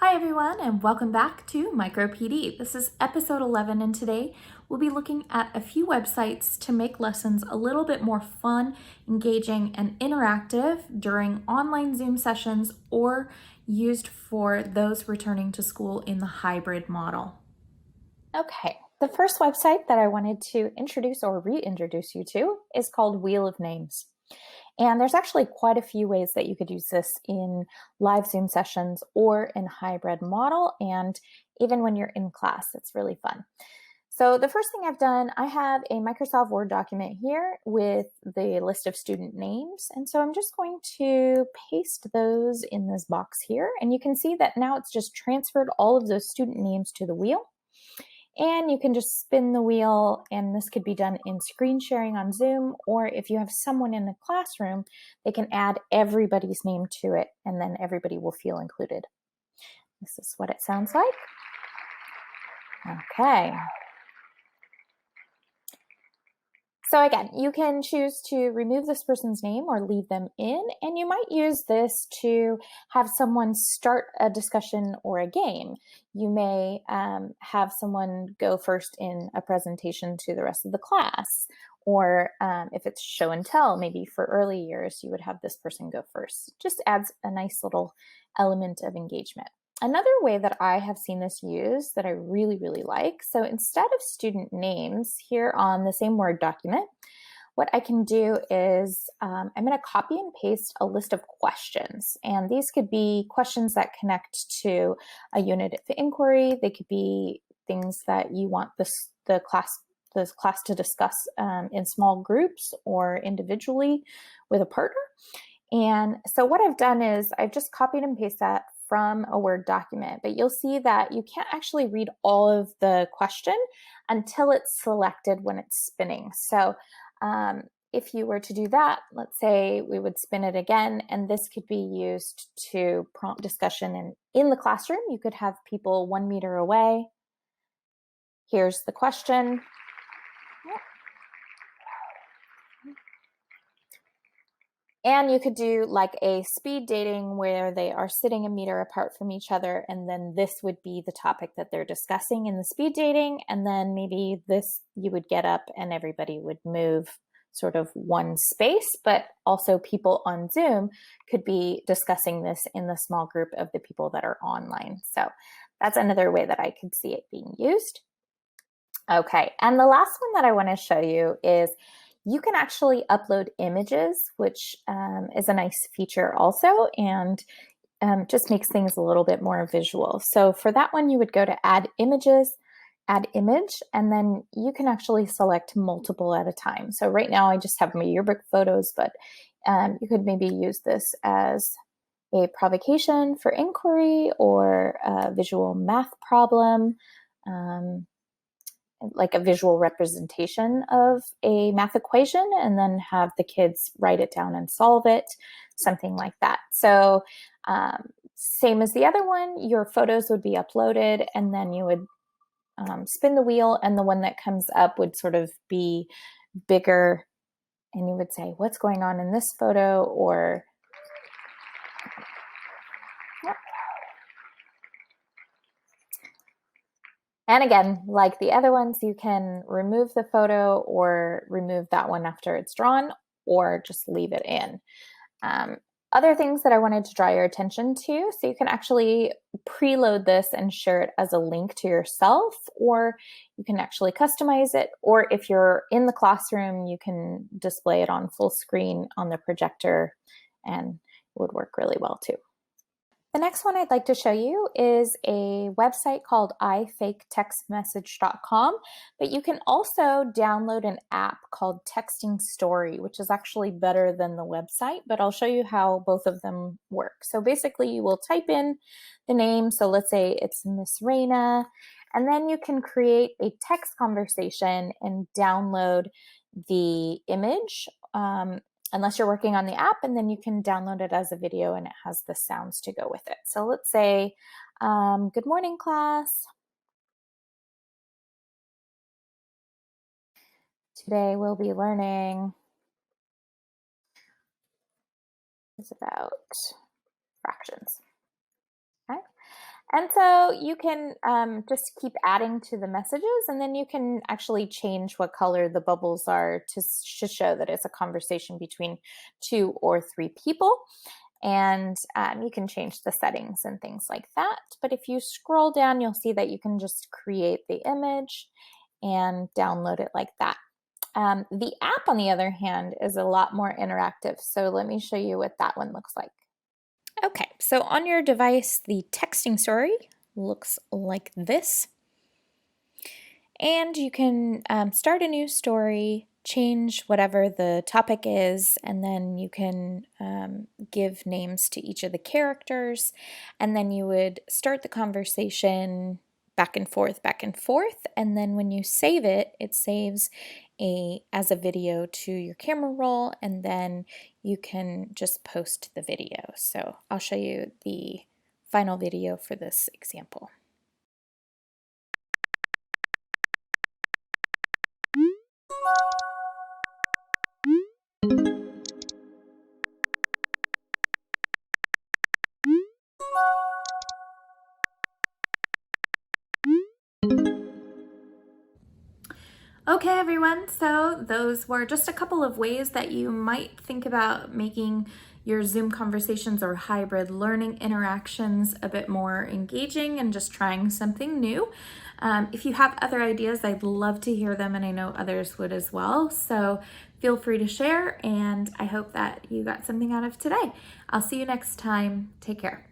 Hi everyone, and welcome back to MicroPD. This is episode 11, and today we'll be looking at a few websites to make lessons a little bit more fun, engaging, and interactive during online Zoom sessions or used for those returning to school in the hybrid model. Okay, the first website that I wanted to introduce or reintroduce you to is called Wheel of Names. And there's actually quite a few ways that you could use this in live Zoom sessions or in hybrid model. And even when you're in class, it's really fun. So the first thing I've done, I have a Microsoft Word document here with the list of student names. And so I'm just going to paste those in this box here. And you can see that now it's just transferred all of those student names to the wheel. And you can just spin the wheel, and this could be done in screen sharing on Zoom, or if you have someone in the classroom, they can add everybody's name to it, and then everybody will feel included. This is what it sounds like. Okay. So again, you can choose to remove this person's name or leave them in, and you might use this to have someone start a discussion or a game. You may have someone go first in a presentation to the rest of the class, or if it's show and tell, maybe for early years, you would have this person go first. Just adds a nice little element of engagement. Another way that I have seen this used that I really, really like, so instead of student names here on the same Word document, what I can do is I'm going to copy and paste a list of questions. And these could be questions that connect to a unit of inquiry. They could be things that you want the class to discuss in small groups or individually with a partner. And so what I've done is I've just copied and pasted that from a Word document, but you'll see that you can't actually read all of the question until it's selected when it's spinning. So if you were to do that, let's say we would spin it again, and this could be used to prompt discussion. And in the classroom, you could have people 1 meter away. Here's the question. And you could do like a speed dating where they are sitting a meter apart from each other, and then this would be the topic that they're discussing in the speed dating, and then maybe this you would get up and everybody would move sort of one space, but also people on Zoom could be discussing this in the small group of the people that are online. So that's another way that I could see it being used. Okay, and the last one that I want to show you is you can actually upload images, which is a nice feature also, and just makes things a little bit more visual. So for that one, you would go to Add Images, Add Image, and then you can actually select multiple at a time. So right now I just have my yearbook photos, but you could maybe use this as a provocation for inquiry or a visual math problem. Like a visual representation of a math equation, and then have the kids write it down and solve it, something like that. So same as the other one, your photos would be uploaded, and then you would spin the wheel, and the one that comes up would sort of be bigger, and you would say, what's going on in this photo? Or and again, like the other ones, you can remove the photo or remove that one after it's drawn, or just leave it in. Other things that I wanted to draw your attention to, so you can actually preload this and share it as a link to yourself, or you can actually customize it, or if you're in the classroom, you can display it on full screen on the projector, and it would work really well too. The next one I'd like to show you is a website called ifaketextmessage.com, but you can also download an app called Texting Story, which is actually better than the website, but I'll show you how both of them work. So basically you will type in the name, so let's say it's Miss Raina, and then you can create a text conversation and download the image, unless you're working on the app, and then you can download it as a video and it has the sounds to go with it. So let's say, good morning, class. Today we'll be learning is about fractions. Okay. And so you can just keep adding to the messages, and then you can actually change what color the bubbles are to show that it's a conversation between 2 or 3 people. And you can change the settings and things like that. But if you scroll down, you'll see that you can just create the image and download it like that. The app, on the other hand, is a lot more interactive. So let me show you what that one looks like. Okay, so on your device, the texting story looks like this. And you can start a new story, change whatever the topic is, and then you can give names to each of the characters. And then you would start the conversation back and forth, back and forth. And then when you save it, it saves as a video to your camera roll, and then you can just post the video. So I'll show you the final video for this example. Okay, everyone, so those were just a couple of ways that you might think about making your Zoom conversations or hybrid learning interactions a bit more engaging and just trying something new. If you have other ideas, I'd love to hear them, and I know others would as well. So feel free to share, and I hope that you got something out of today. I'll see you next time. Take care.